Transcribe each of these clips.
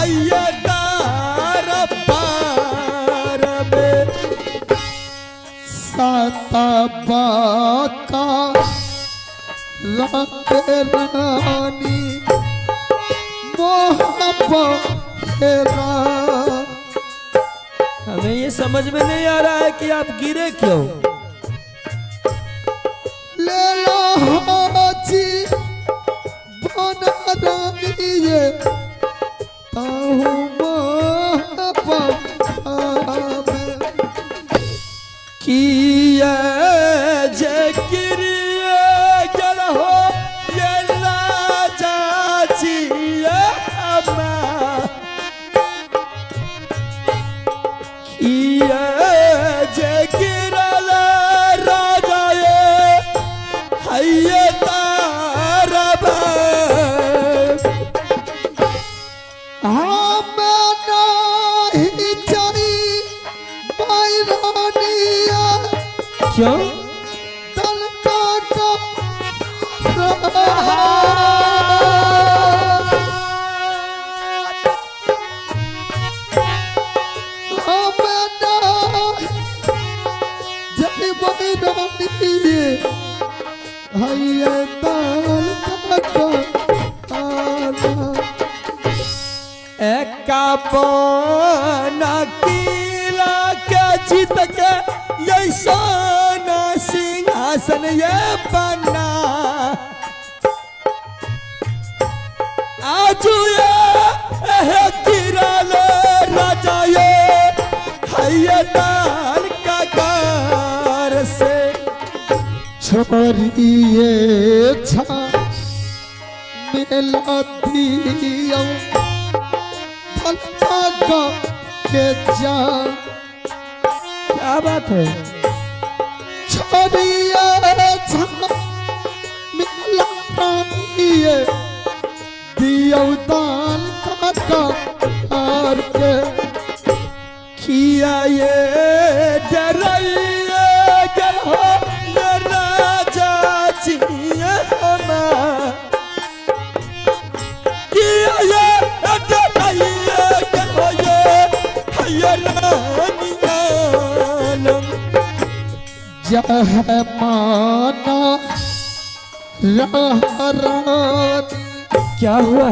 हैया तार पार में साता का रानी मोहब्बतेरा। हमें ये समझ में नहीं आ रहा है कि आप गिरे क्यों। ले लो हाजी बना रानी ये ताहू मोहब्बत किया जकिरिया गल हो ये राजा जिया किया जकिरल राजा ये हैया तार क्यों तलका का जय बैरानी हैया तलका एकापना किला के जीत के ऐसा सिंहासन ये बना आज ये गिरल राजा ये हैया तार का कार से छोरिए छा मेला दिया भलका के जा। क्या बात है। छोरिए छा मेला रानिए दिया दान का कार के किया ये डरैया गल हो ये राजा जिया किया ये डरैया गल हो ये हैया रानिया जह माना रानी क्या हुआ।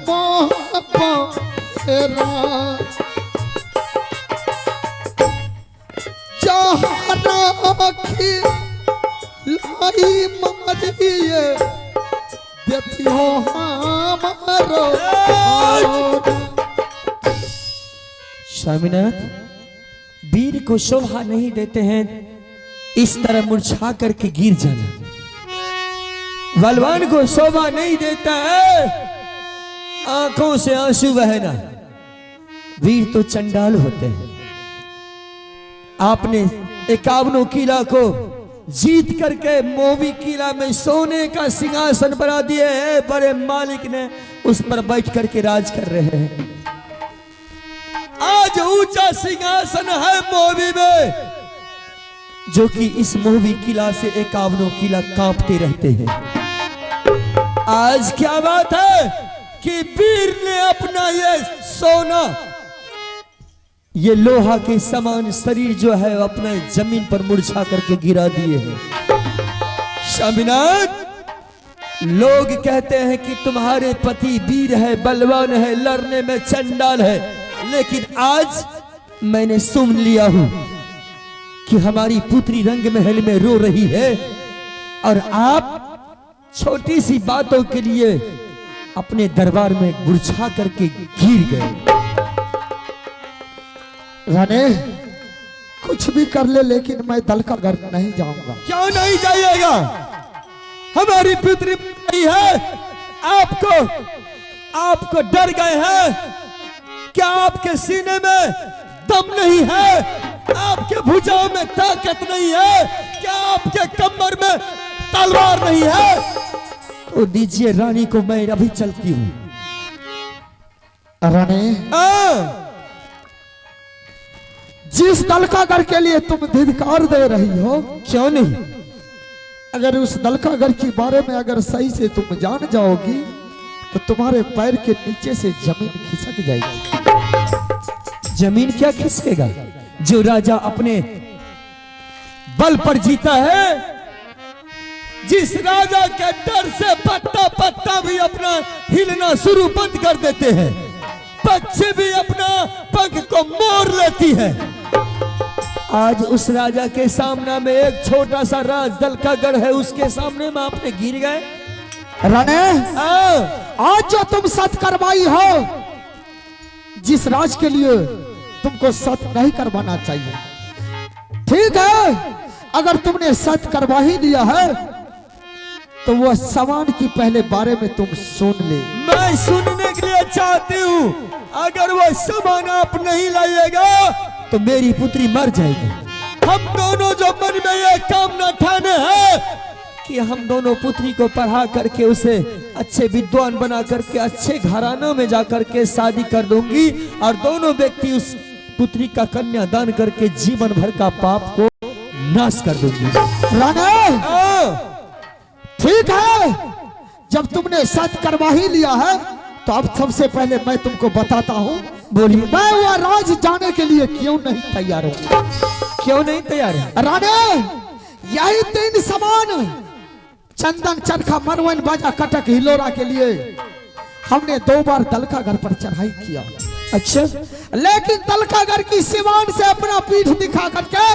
मोहब्बतेरा जहाँ राखी लाई मारिए देती हो हमारो। स्वामीनाथ वीर को शोभा नहीं देते हैं इस तरह मुरझा करके गिर जाना। बलवान को शोभा नहीं देता है आंखों से आंसू बहना। वीर तो चंडाल होते हैं। आपने 51 किला को जीत करके मोवी किला में सोने का सिंहासन बना दिए हैं। बड़े मालिक ने उस पर बैठ करके राज कर रहे हैं। आज ऊंचा सिंहासन है मोवी में जो कि इस मोवी किला से 51 किला कांपते रहते हैं। आज क्या बात है कि वीर ने अपना ये सोना ये लोहा के समान शरीर जो है अपने जमीन पर मुरझा करके गिरा दिए हैं। स्वामीनाथ लोग कहते हैं कि तुम्हारे पति वीर है, बलवान है, लड़ने में चंडाल है, लेकिन आज मैंने सुन लिया हूं कि हमारी पुत्री रंग महल में रो रही है और आप छोटी सी बातों के लिए अपने दरबार में मुरझा करके गिर गए। रानी कुछ भी कर ले लेकिन मैं दल का घर नहीं जाऊंगा। क्यों नहीं जाइएगा। हमारी पुत्री है आपको डर गए हैं क्या। आपके सीने में दम नहीं है, आपके भुजाओं में ताकत नहीं है क्या, आपके कमर में तलवार नहीं है। तो दीजिए रानी को, मैं अभी चलती हूं। रानी जिस दलकागर के लिए तुम धिक्कार दे रही हो, क्यों नहीं, अगर उस दलकागर के बारे में अगर सही से तुम जान जाओगी तो तुम्हारे पैर के नीचे से जमीन खिसक जाएगी। जमीन क्या खिसकेगा? जो राजा अपने बल पर जीता है, जिस राजा के डर से पत्ता पत्ता भी अपना हिलना शुरू बंद कर देते हैं, पक्षी भी अपना पंख को मोड़ लेती है। आज उस राजा के सामने में एक छोटा सा राज दल का गढ़ है, उसके सामने में आपने गिर गए। राणे, आज जो तुम सत करवाई हो, जिस राज के लिए तुमको सत नहीं करवाना चाहिए, ठीक है, अगर तुमने सत करवा ही लिया है तो वह सामान की पहले बारे में तुम सुन ले। मैं सुनने के लिए चाहती हूँ। अगर वह सामान आप नहीं लाइएगा तो मेरी पुत्री मर जाएगी। हम दोनों जो मन में यह कामना ठाने हैं कि हम दोनों पुत्री को पढ़ा करके उसे अच्छे विद्वान बना करके अच्छे घरानों में जाकर के शादी कर दूंगी और दोनों व्यक्ति उस पुत्री का कन्यादान करके जीवन भर का पाप को नाश कर दूंगी। राणे, ठीक है, जब तुमने सत करवा ही लिया है तो अब सबसे पहले मैं तुमको बताता हूँ। बोलिए। मैं वह राज जाने के लिए क्यों नहीं तैयार हूँ। क्यों नहीं तैयार है? राणे, यही 3 सामान चंदन, चरखा, मरवन, बाजा, कटक, हिलोरा के लिए हमने 2 बार दलकागढ़ पर चढ़ाई किया। अच्छा, लेकिन दलकागढ़ की सिवान से अपना पीठ दिखा करके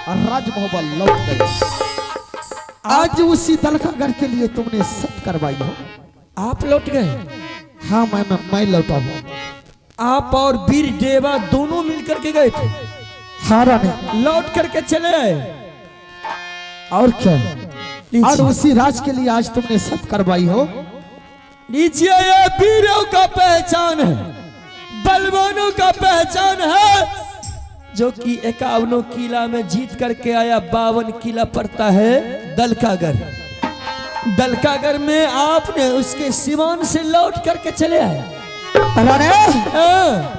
राजमहल लौट गए। आज उसी दलकागढ़ के लिए तुमने सत करवाई हो। आप लौट गए? हाँ, मैं लौटा हूँ। आप और वीर देवा दोनों मिलकर के गए थे? हाँ राणे, लौट करके चले आए। और क्या, और उसी राज के लिए आज तुमने सत करवाई हो। लीजिए, ये वीरों का पहचान है, बलवानों का पहचान है, जो कि 51 किला में जीत करके आया। 52 किला पड़ता है दलकागढ़। दलकागढ़ में आपने उसके सिवान से लौट करके चले आए। राणे,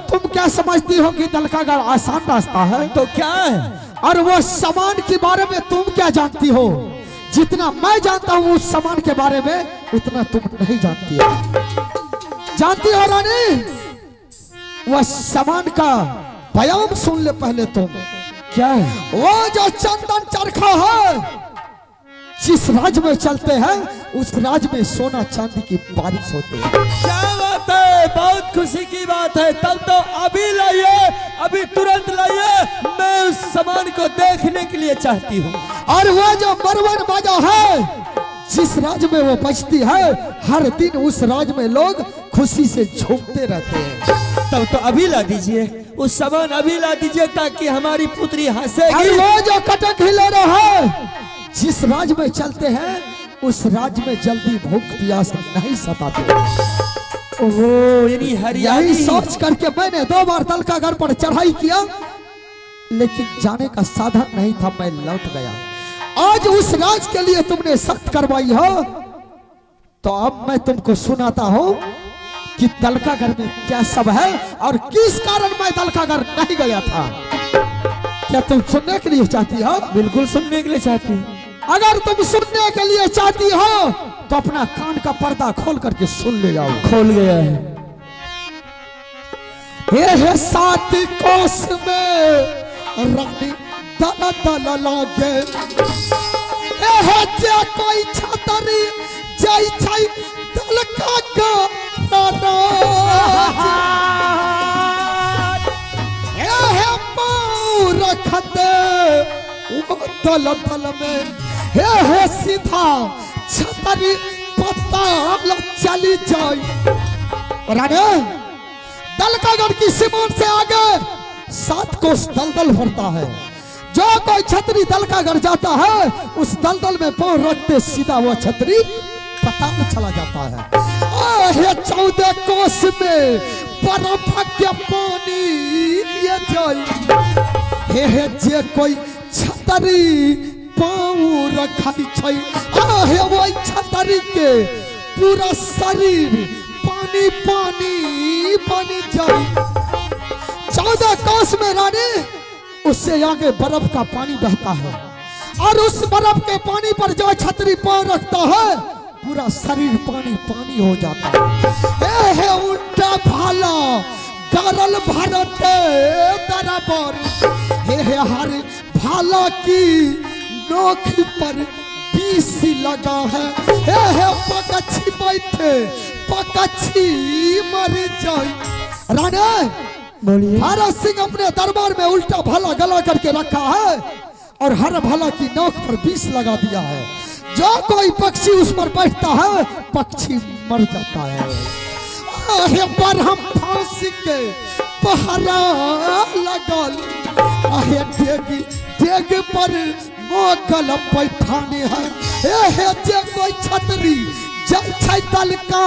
तुम क्या समझती हो कि दलकागढ़ आसान रास्ता है? तो क्या है? और वो सामान के बारे में तुम क्या जानती हो? जितना मैं जानता हूँ उस सामान के बारे में, उतना तुम नहीं जानती हो। जानती हो रानी, वह सामान का बयान सुन ले पहले तुम। क्या है? वो जो चंदन चरखा है, जिस राज में चलते हैं उस राज में सोना चांदी की बारिश होती है। क्या बात है, बहुत खुशी की बात है। तब तो अभी लाइए, अभी तुरंत लाइए, मैं उस सामान को देखने के लिए चाहती हूँ। और वो जो मरवन बाजा है, जिस राज में वो बजती है, हर दिन उस राज में लोग खुशी से झूमते रहते हैं। तब तो अभी ला दीजिए, उस सामान अभी ला दीजिए ताकि हमारी पुत्री हंसेगी। और वो जो कटक हिलोरा है, जिस राज में चलते हैं उस राज में जल्दी भूख प्यास नहीं सताते। ओहो, यानी हरियाली। यही सोच करके मैंने 2 बार दलकागढ़ पर चढ़ाई किया, लेकिन जाने का साधन नहीं था, मैं लौट गया। आज उस राज के लिए तुमने सख्त करवाई हो, तो अब मैं तुमको सुनाता हूँ कि दलकागढ़ में क्या सब है और किस कारण मैं दलकागढ़ नहीं गया था। क्या तुम सुनने के लिए चाहती हो? बिल्कुल सुनने के लिए चाहती हूँ। अगर तुम सुनने के लिए चाहती हो तो अपना कान का पर्दा खोल करके सुन ले जाओ। खोल गया है। ये 7 कोस में रानी दल दल लागे, ये जे कोई छतरी जाई छई दलकागढ़ ये पाँव रखते वो दल दल में, हे सीधा छतरी पत्ता चली जाए। राणे, दलकागढ़ की सीमांत से आगे 7 कोस दलदल भरता है। जो कोई छतरी दलकागढ़ जाता है उस दलदल में पाँव रखते सीधा वो छतरी पता में चला जाता है। 14 कोस में बर्फ के पानी ये जाए, हे जे कोई छतरी पाँव रखाई छै, वो छतरी के पूरा शरीर पानी पानी बनी जाए। 14 कोस में रानी, उससे आगे बर्फ का पानी बहता है और उस बर्फ के पानी पर जो छतरी पाँव रखता है पूरा शरीर पानी पानी हो जाता है। हे उल्टा भाला करल भरत बराबर, हे हर भाला की नोक पर बीस लगा है। हे पकछी बैठे पकछी मर जाए। राणे बोलिए। भरत सिंह अपने दरबार में उल्टा भाला गला करके रखा है और हर भाला की नोक पर बीस लगा दिया है। जो कोई पक्षी उस पर बैठता है पक्षी मर जाता है। पर हम फांसी के पहरा लगल, डेग पर मोगल पैठानी है। जे कोई छतरी जल छै तलका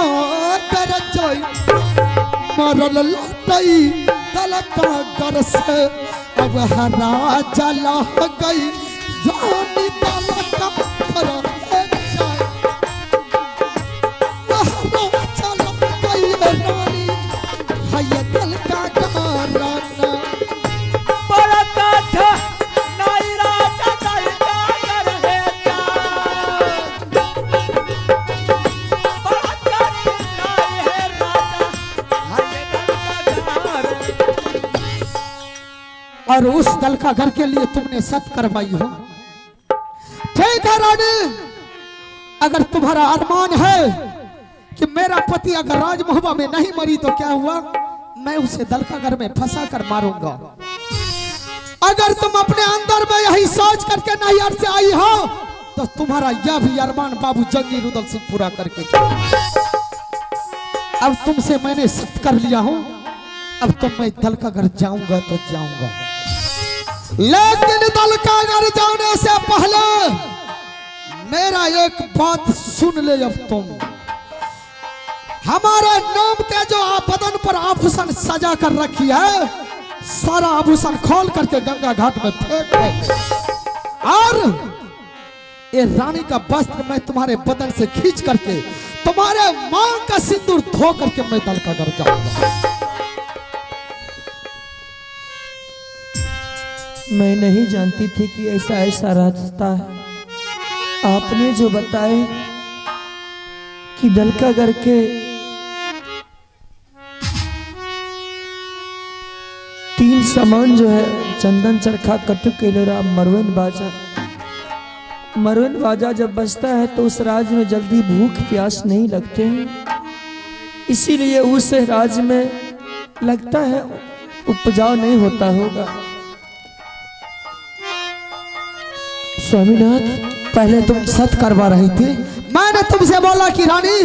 कर जाय, मरल लटई तलका कर से। अब हरा जला गई रानी तलका कर जाय, हरा जला गई रानी है तलका कराना। और उस दल का घर के लिए तुमने सत करवाई हो। ठीक है रानी, अगर तुम्हारा अरमान है कि मेरा पति अगर राजमहबा में नहीं मरी तो क्या हुआ, मैं उसे दल का घर में फंसा कर मारूंगा। अगर तुम अपने अंदर में यही सोच करके नैहर से आई हो तो तुम्हारा यह भी अरमान बाबू जंगी रुदल सिंह पूरा करके। अब तुमसे मैंने सत कर लिया हूं, अब तो मैं दल का घर जाऊंगा तो जाऊंगा, लेकिन दल का घर जाने से पहले मेरा एक बात सुन ले। अब तुम हमारे नाम के जो बदन पर आभूषण सजा कर रखी है, सारा आभूषण खोल करके गंगा घाट में फेंक दे। और ये रानी का वस्त्र मैं तुम्हारे बदन से खींच करके तुम्हारे मां का सिंदूर धो करके मैं दल का घर जाऊंगा। मैं नहीं जानती थी कि ऐसा ऐसा रास्ता है। आपने जो बताए कि दलकागढ़ के 3 सामान जो है चंदन चरखा कटुक केलोरा मरवन बाजा जब बजता है तो उस राज्य में जल्दी भूख प्यास नहीं लगते हैं, इसीलिए उस राज्य में लगता है उपजाऊ नहीं होता होगा। स्वामीनाथ, पहले तुम सत करवा रही थी, मैंने तुमसे बोला कि रानी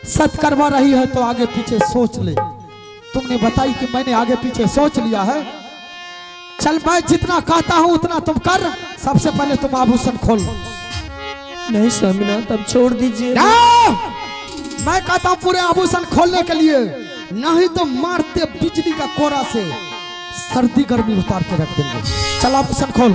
सत करवा रही है तो आगे पीछे सोच ले। तुमने बताई कि मैंने आगे पीछे सोच लिया है। चल मैं जितना कहता हूं उतना तुम कर। सबसे पहले तुम आभूषण खोल। नहीं स्वामीनाथ, अब छोड़ दीजिए। मैं कहता हूं पूरे आभूषण खोलने के लिए, नहीं तो मारते बिजली का कोरा से सर्दी गर्मी उतार के रख देंगे। चल आभूषण खोल।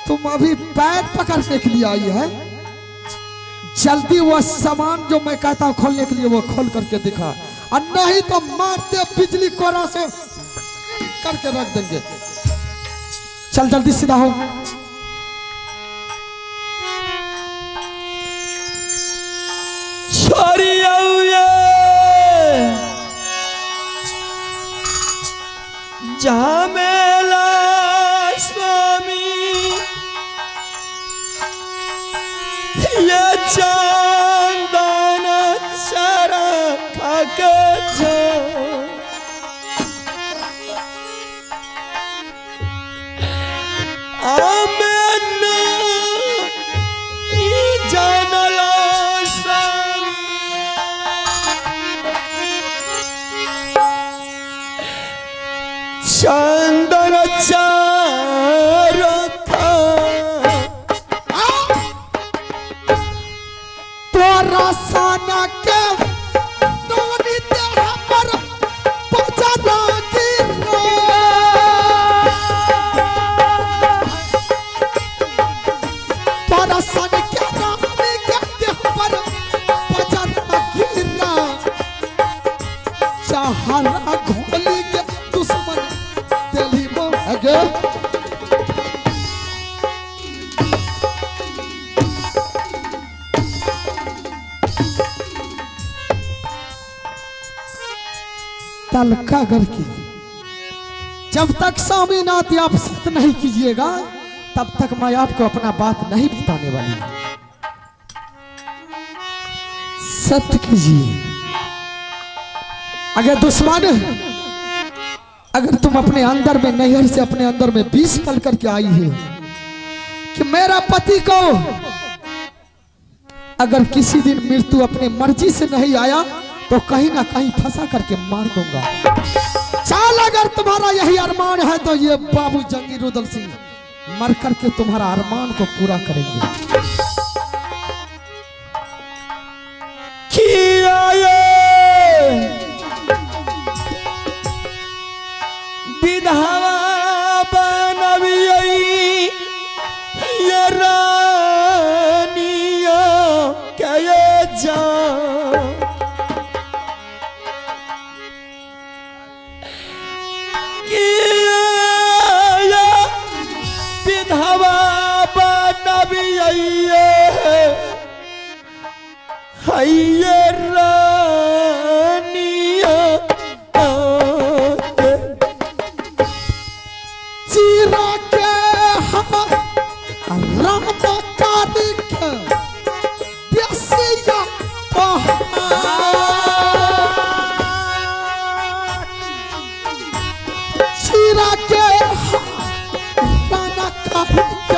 तुम अभी पैर पकड़ने के लिए आई है, जल्दी वो सामान जो मैं कहता हूं खोलने के लिए वो खोल करके दिखा, और नहीं तो मारते बिजली कोरा से करके रख देंगे। चल जल्दी सीधा हो। छोरिया झमेला स्वामी ये चंदन चरखा के चंदन चरखा तोरा साना के नोनी देह पर बजना गिरा तोरा सन के नोनी के देह पर बजना गिरा चाहला घोली के दुश्मन दिली मो अगे तलका करके जब तक स्वामीनाथ आप सत्य नहीं कीजिएगा तब तक मैं आपको अपना बात नहीं बताने वाली। सत्य कीजिए। अगर दुश्मन अगर तुम अपने अंदर में नैहर से अपने अंदर में विष पल करके आई है कि मेरा पति को अगर किसी दिन मृत्यु अपने मर्जी से नहीं आया तो कहीं ना कहीं फंसा करके मार दूंगा। चाल अगर तुम्हारा यही अरमान है तो ये बाबू जंगी रुदल सिंह मर करके तुम्हारा अरमान को पूरा करेंगे। विधवा बनवियई ये रानिया के जा विधवा बनवियई ये रानिया चीरा के हम राम कारिक बेसिया चीरा के राना कारिक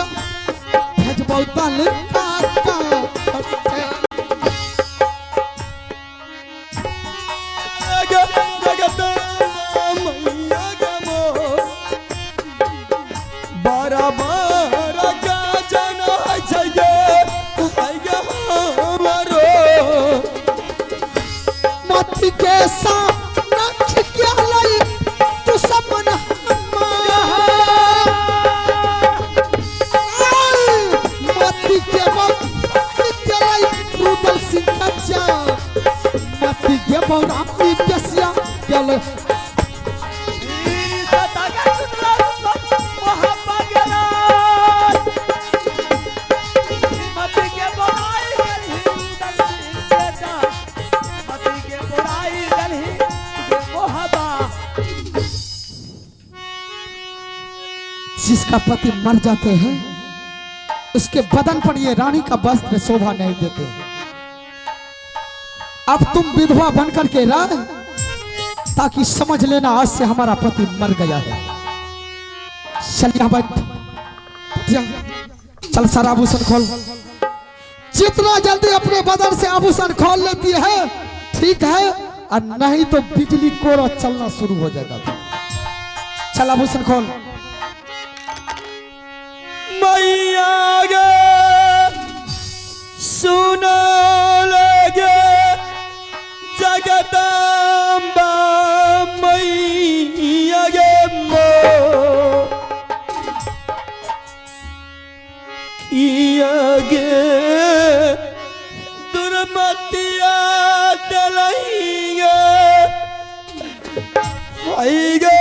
भेजबौ दल काका मती के साथ रख के लई तू समन मती के लई रुदल सिंह जा मती के बौरा पी पेसिया गल जिसका पति मर जाते हैं उसके बदन पर ये रानी का वस्त्र शोभा नहीं देते। अब तुम विधवा बनकर के रह ताकि समझ लेना आज से हमारा पति मर गया है। चल यहाँ बैठ चल सारा आभूषण खोल। जितना जल्दी अपने बदन से आभूषण खोल लेती है ठीक है और नहीं तो बिजली कोरा चलना शुरू हो जाएगा। चल आभूषण खोल। मैया गे सुनो लगे जगदम्बा मैया गे मो किया गे दुर्मतिया दलैया आई गे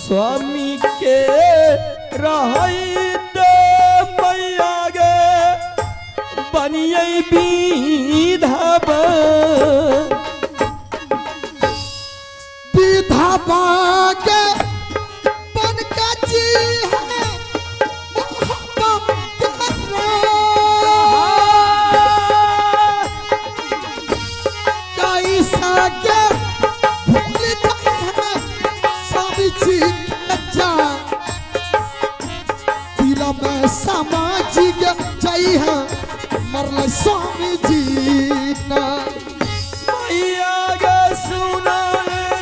स्वामी के रही दे मैया गे बनिए विधवा विधवा के बन के जी है सामाजिक जय है मरल स्वामी जी ना मैया गे सुना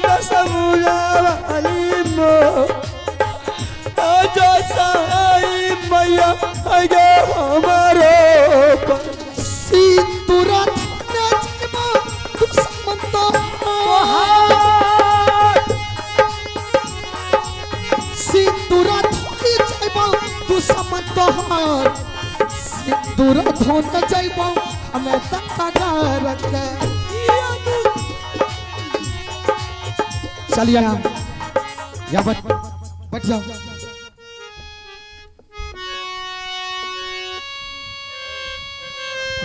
न समुझावली मो आजा साई मैया गे हमारो सिंदूरा थाने जमा दुश्मन सिंदूरा थाने जमा दुश्मन तोहार सिंदूरा धोने जइबो हमें तकागार के चलिए या बैठ जाओ।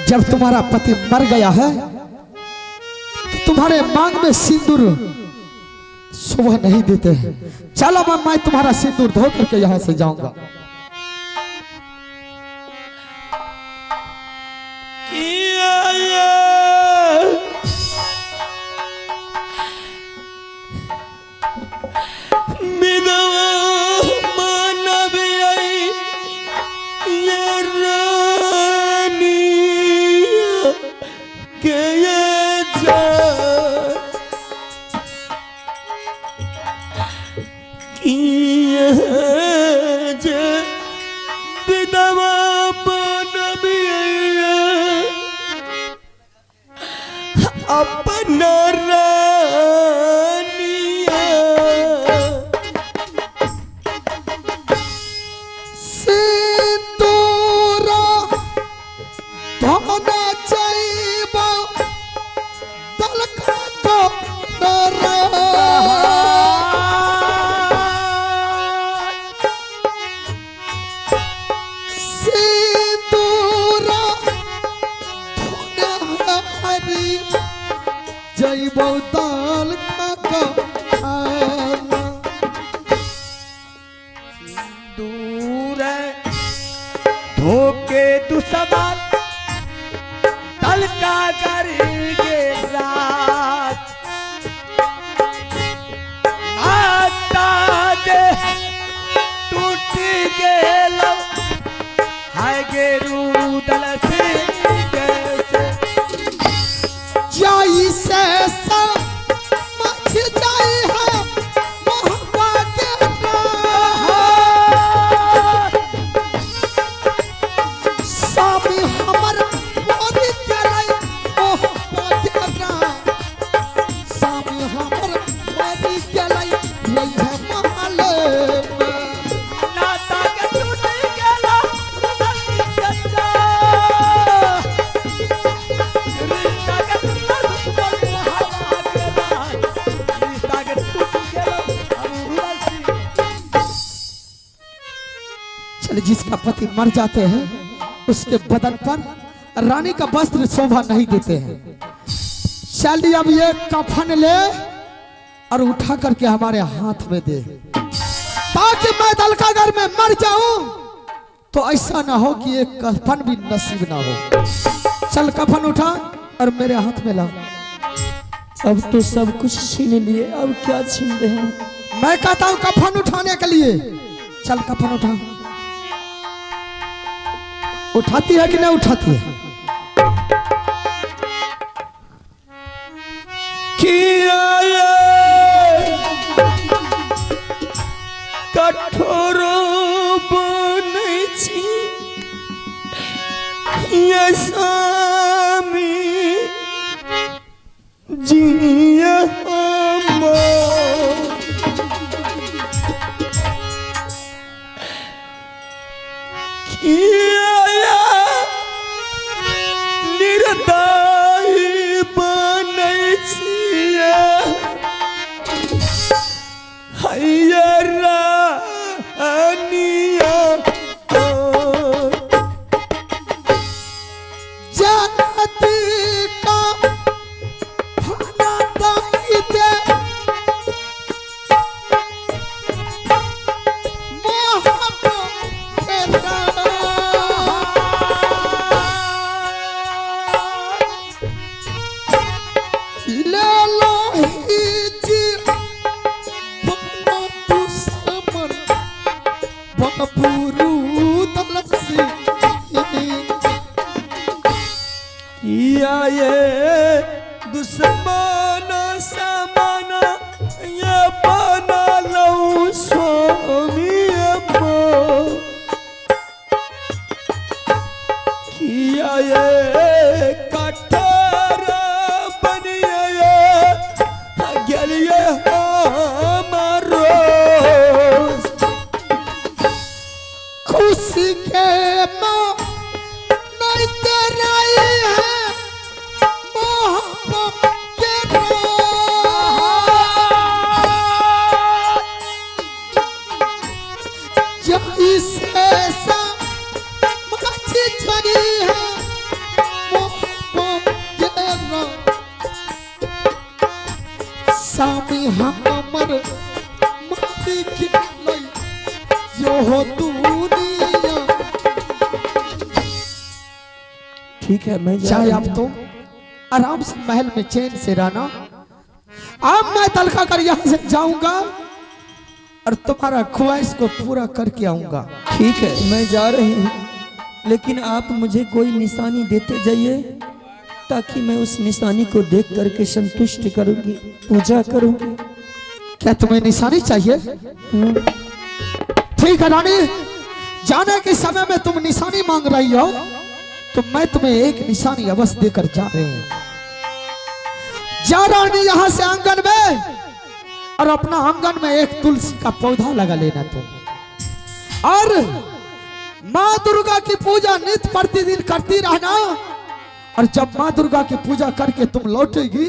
जब तुम्हारा पति मर गया है तो तुम्हारे मांग में सिंदूर शोभा नहीं देते हैं। चलो मैं तुम्हारा सिंदूर धो करके यहाँ से जाऊंगा। अपना रानिया सिंदूरा धोना चाहिए तलका को सिंदूरा धोना हरी जय बहुताल का दूर धोके दुश्मन तल का करेंगे रात माता दे टूट गेलो हाय गेरू दल से जाई से समझ जाई है मोहब्बा के स्वामी हमर मोरी चलाई मोहब्बा के स्वामी हमर मोरी चलाई रही है महले नाता के टूट गेलो जिसका पति मर जाते हैं उसके बदन पर रानी का वस्त्र शोभा नहीं देते हैं। चलिए अब ये कफन ले और उठा करके हमारे हाथ में दे ताकि मैं दलकागर में मर जाऊं तो ऐसा ना हो कि एक कफन भी नसीब ना हो। चल कफन उठा और मेरे हाथ में ला। अब तो सब कुछ छीन लिए, अब क्या छीन रहे हैं? मैं कहता हूं कफन उठाने के लिए। चल कफन उठा। उठाती है कि नहीं उठाती है? कठोर बनै छी ये स्वामी जिया निर्दयी बनै छी हैया रानी हमर मालिक लई यो हो दुनिया। ठीक है मैं चाहे अब तुम आराम से महल में चैन से रहना, अब मैं तलखा कर यहाँ से जाऊंगा और तुम्हारा ख्वाहिश को पूरा करके आऊंगा। ठीक है मैं जा रही हूँ, लेकिन आप मुझे कोई निशानी देते जाइए ताकि मैं उस निशानी को देख करके संतुष्ट करूंगी, पूजा करूंगी। क्या तुम्हें निशानी चाहिए? ठीक है रानी, जाने के समय में तुम निशानी मांग रही हो तो मैं तुम्हें एक निशानी अवश्य देकर जा रहे हैं। जा रानी यहाँ से आंगन में, और अपना आंगन में एक तुलसी का पौधा लगा लेना तुम, और माँ दुर्गा की पूजा नित्य प्रतिदिन करती रहना। और जब माँ दुर्गा की पूजा करके तुम लौटेगी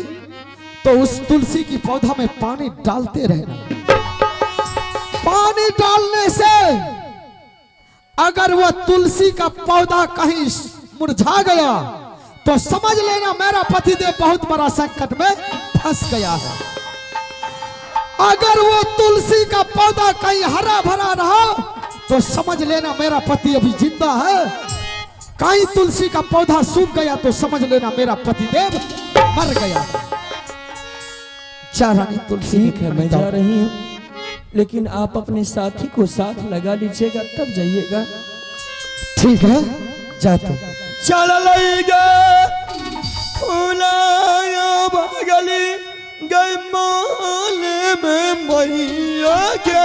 तो उस तुलसी की पौधा में पानी डालते रहना। पानी डालने से अगर वह तुलसी का पौधा कहीं मुरझा गया तो समझ लेना मेरा पतिदेव बहुत बड़ा संकट में फंस गया है। अगर वो तुलसी का पौधा कहीं हरा भरा रहा तो समझ लेना मेरा पति अभी जिंदा है। कहीं तुलसी का पौधा सूख गया तो समझ लेना मेरा पतिदेव मर गया। रानी तुलसी। ठीक है मैं जा रही हूँ, लेकिन आप अपने साथी को साथ लगा लीजिएगा तब जाइएगा। ठीक है जाते। चल गली गई माल में मैया के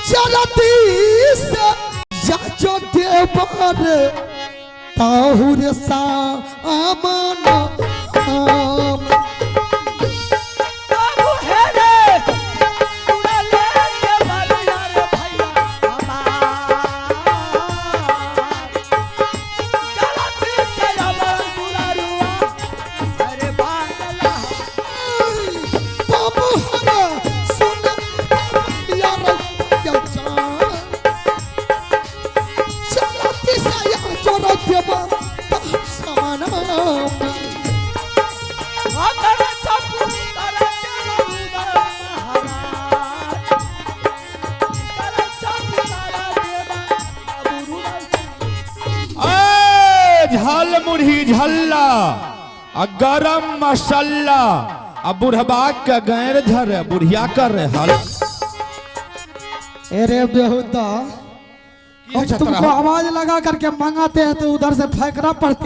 चलती से जाजो देवर ताहुर सा आमना झल मुढ़ी झल्ला गरम मसाला अब बुढ़बा के गैर झर बुढ़िया कर हल। अरे बेहुदा तुमको आवाज लगा करके मंगाते हैं तो उधर से फेंकना पड़ते